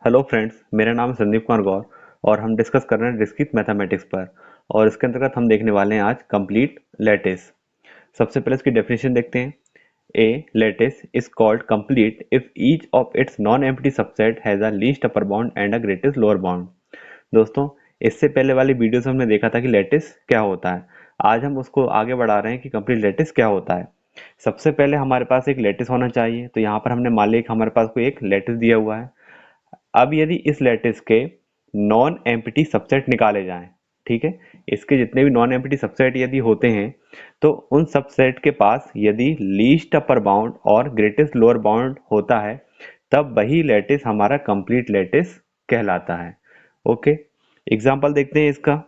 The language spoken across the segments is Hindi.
हेलो फ्रेंड्स, मेरा नाम है संदीप कुमार गौर और हम डिस्कस कर रहे हैं डिस्क्रीट मैथमेटिक्स पर। और इसके अंतर्गत हम देखने वाले हैं आज कंप्लीट लैटिस। सबसे पहले इसकी डेफिनेशन देखते हैं। A lattice is called complete if each of its non empty subset has a least upper bound and a greatest lower bound. दोस्तों, इससे पहले वाली वीडियोस में हमने देखा था कि लैटिस क्या होता है। आज हम उसको आगे बढ़ा रहे हैं कि कंप्लीट लैटिस क्या होता है। सबसे पहले हमारे पास एक लैटिस होना चाहिए, तो यहाँ पर हमने मान लिया कि हमारे पास कोई एक लैटिस दिया हुआ है। अब यदि इस लैटिस के नॉन एम्प्टी सबसेट निकाले जाएं, ठीक है, इसके जितने भी नॉन एम्प्टी सबसेट यदि होते हैं तो उन सबसेट के पास यदि लीस्ट अपर बाउंड और ग्रेटेस्ट लोअर बाउंड होता है तब वही लैटिस हमारा कंप्लीट लैटिस कहलाता है। ओके, एग्जांपल देखते हैं इसका।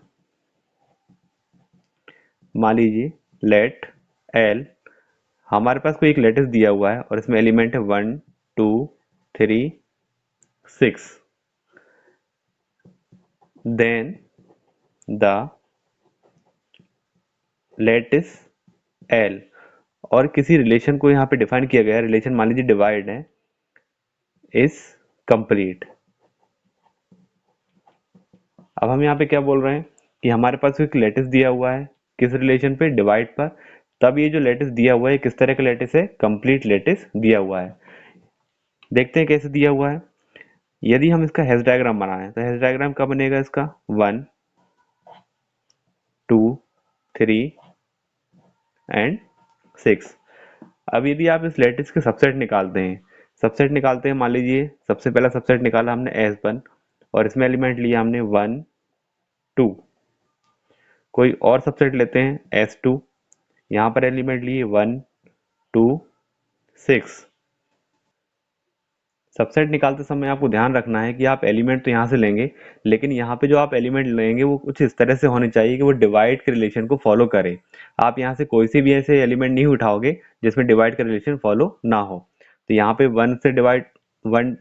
मान लीजिए लेट एल, हमारे पास कोई एक लैटिस दिया हुआ है और इसमें एलिमेंट है 1 2 3 6। देन द लेटिस एल, और किसी रिलेशन को यहाँ पे डिफाइन किया गया है। रिलेशन मान लीजिए डिवाइड है, इज कंप्लीट। अब हम यहाँ पे क्या बोल रहे हैं कि हमारे पास एक लेटिस दिया हुआ है किस रिलेशन पे, डिवाइड पर। तब ये जो लेटिस दिया हुआ है किस तरह का लेटिस है, कंप्लीट लेटिस दिया हुआ है। देखते हैं कैसे दिया हुआ है। यदि हम इसका हेज डायग्राम बनाएं तो हेज डायग्राम क्या बनेगा इसका, 1 2 3 एंड 6। अब यदि आप इस लैटिस के सबसेट निकालते हैं, मान लीजिए सबसे पहला सबसेट निकाला हमने S1 और इसमें एलिमेंट लिया हमने 1 2। कोई और सबसेट लेते हैं S2, यहाँ पर एलिमेंट लिए 1 2 6। सबसेट निकालते समय आपको ध्यान रखना है कि आप एलिमेंट तो यहाँ से लेंगे, लेकिन यहाँ पे जो आप एलिमेंट लेंगे वो कुछ इस तरह से होने चाहिए कि वो डिवाइड के रिलेशन को फॉलो करे। आप यहाँ से कोई सी भी ऐसे एलिमेंट नहीं उठाओगे जिसमें डिवाइड का रिलेशन फॉलो ना हो। तो यहाँ पे 1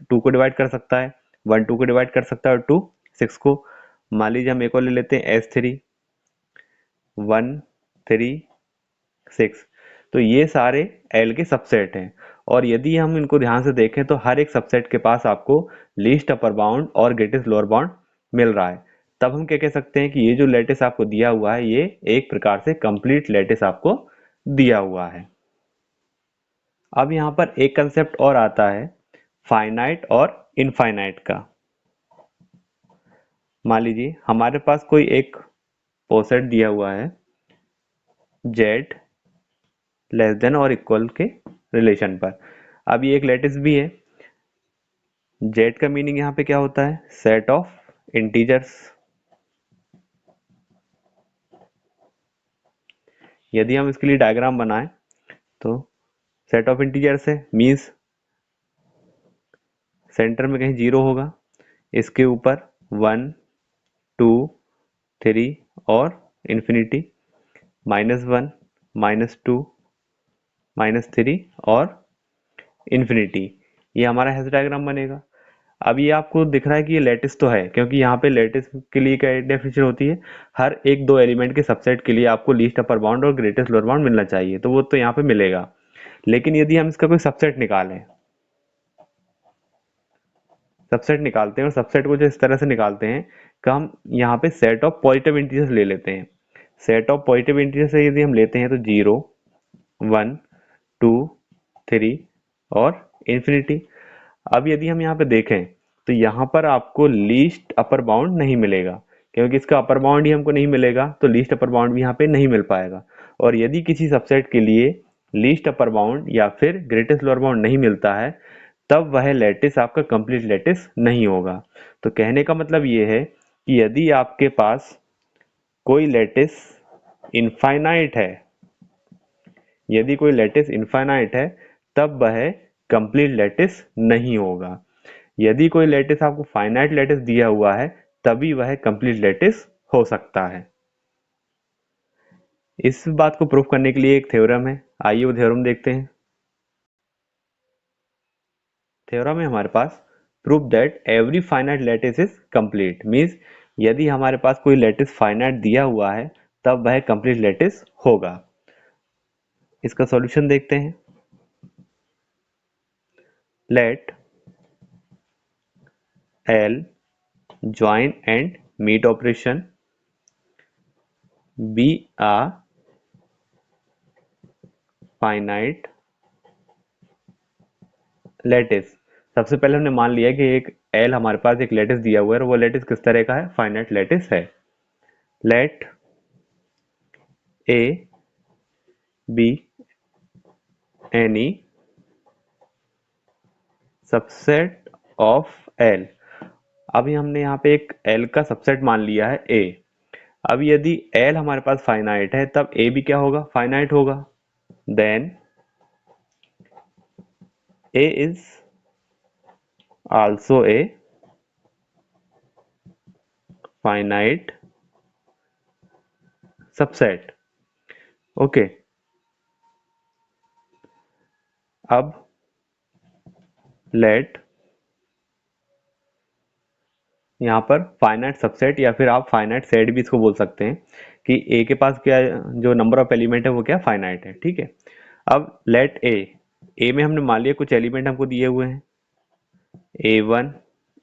2 को डिवाइड कर सकता है, 1 2 को डिवाइड कर सकता है और 2 6 को। मान लीजिए हम एक और ले लेते हैं S3, 1 3 6। तो ये सारे एल के सबसेट हैं। और यदि हम इनको ध्यान से देखें तो हर एक सबसेट के पास आपको लीस्ट अपर बाउंड और ग्रेटेस्ट लोअर बाउंड मिल रहा है। तब हम क्या कह सकते हैं कि ये जो लैटिस आपको दिया हुआ है ये एक प्रकार से कंप्लीट लैटिस आपको दिया हुआ है। अब यहाँ पर एक कंसेप्ट और आता है फाइनाइट और इनफाइनाइट का। मान लीजिए हमारे पास कोई एक पोसेट दिया हुआ है जेड लेस देन और इक्वल के रिलेशन पर। अब ये एक लैटिस भी है। जेड का मीनिंग यहाँ पे क्या होता है, सेट ऑफ इंटीजर्स। यदि हम इसके लिए डायग्राम बनाएं तो सेट ऑफ इंटीजर्स है, मीन्स सेंटर में कहीं 0 होगा, इसके ऊपर 1 2 3 और इन्फिनिटी, -1 -2 -3 और इन्फिनिटी। ये हमारा हैश डायग्राम बनेगा। अब ये आपको दिख रहा है कि ये लेटिस तो है, क्योंकि यहाँ पे लेटिस के लिए क्या डेफिनेशन होती है, हर एक दो एलिमेंट के सबसेट के लिए आपको लीस्ट अपर बाउंड और ग्रेटेस्ट लोअर बाउंड मिलना चाहिए, तो वो तो यहाँ पे मिलेगा। लेकिन यदि हम इसका कोई सबसेट निकालें, सबसेट निकालते हैं और सबसेट को जो इस तरह से निकालते हैं कि हम यहाँ पे सेट ऑफ पॉजिटिव इंटीजर्स ले लेते हैं। सेट ऑफ पॉजिटिव इंटीजर्स से यदि हम लेते हैं तो 0 1 2 3 और इन्फिनिटी। अब यदि हम यहाँ पे देखें तो यहाँ पर आपको लीस्ट अपर बाउंड नहीं मिलेगा, क्योंकि इसका अपर बाउंड ही हमको नहीं मिलेगा तो लीस्ट अपर बाउंड भी यहाँ पे नहीं मिल पाएगा। और यदि किसी सबसेट के लिए लीस्ट अपर बाउंड या फिर ग्रेटेस्ट लोअर बाउंड नहीं मिलता है तब वह लैटिस आपका कंप्लीट लैटिस नहीं होगा। तो कहने का मतलब ये है कि यदि आपके पास कोई लैटिस इनफाइनाइट है, यदि कोई लैटिस इनफाइनाइट है तब वह कंप्लीट लैटिस नहीं होगा। यदि कोई लैटिस आपको फाइनाइट लैटिस दिया हुआ है तभी वह कंप्लीट लैटिस हो सकता है। इस बात को प्रूफ करने के लिए एक थ्योरम है, आइए वो थ्योरम देखते हैं। थ्योरम है हमारे पास, proof that every finite lattice is complete. Means यदि हमारे पास कोई लैटिस फाइनाइट दिया हुआ है तब वह कंप्लीट लैटिस होगा। इसका सॉल्यूशन देखते हैं। Let L join and meet operation be a finite lattice. सबसे पहले हमने मान लिया कि एक L हमारे पास एक लैटिस दिया हुआ है और वो लैटिस किस तरह का है, फाइनाइट लैटिस है। Let A be any subset of L। अभी हमने यहाँ पे एक L का सबसेट मान लिया है A। अब यदि L हमारे पास फाइनाइट है तब A भी क्या होगा, फाइनाइट होगा। Then A is also a finite subset. Okay, अब लेट यहाँ पर फाइनाइट सबसेट या फिर आप फाइनाइट सेट भी इसको बोल सकते हैं कि ए के पास क्या जो नंबर ऑफ एलिमेंट है वो क्या फाइनाइट है, ठीक है। अब लेट ए में हमने मान लिया कुछ एलिमेंट हमको दिए हुए हैं A1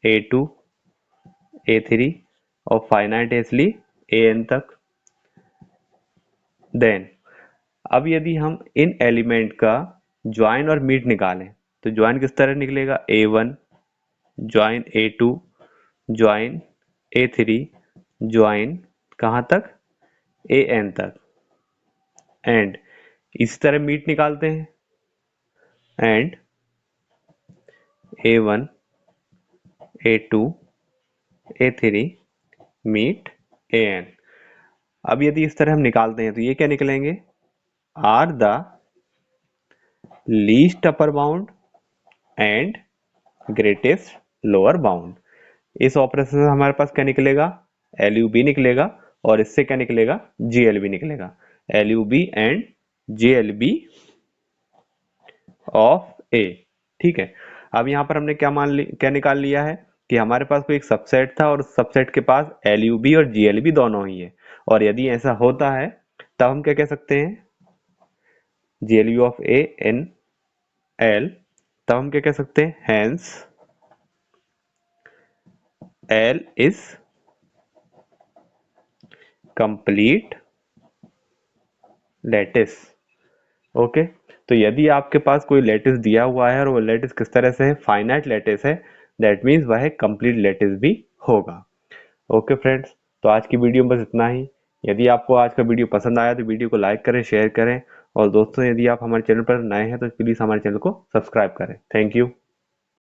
A2 A3 और फाइनाइट है इसलिए AN तक। देन अब यदि हम इन एलिमेंट का ज्वाइन और मीट निकालें तो ज्वाइन किस तरह निकलेगा, A1 join A2 join A3 join कहाँ तक, AN तक। एंड इसी तरह मीट निकालते हैं and A1 A2 A3 meet AN। अब यदि इस तरह हम निकालते हैं तो ये क्या निकलेंगे, are the least upper bound and greatest lower bound. इस ऑपरेशन से हमारे पास क्या निकलेगा, LUB निकलेगा और इससे क्या निकलेगा, GLB निकलेगा। LUB and GLB of A, ठीक है। अब यहाँ पर हमने क्या निकाल लिया है कि हमारे पास कोई एक सबसेट था और उस सबसेट के पास LUB और GLB दोनों ही है। और यदि ऐसा होता है तब हम क्या कह सकते हैं, GLB of A in L, तब हम क्या कह सकते हैं, hence L is complete lattice. Okay, तो यदि आपके पास कोई लैटिस दिया हुआ है और वो लैटिस किस तरह से है, फाइनाइट लैटिस है, दैट मीन्स वह कंप्लीट लैटिस भी होगा। ओके फ्रेंड्स, तो आज की वीडियो में बस इतना ही। यदि आपको आज का वीडियो पसंद आया तो वीडियो को लाइक करें, शेयर करें और दोस्तों यदि आप हमारे चैनल पर नए हैं तो प्लीज़ हमारे चैनल को सब्सक्राइब करें। Thank you.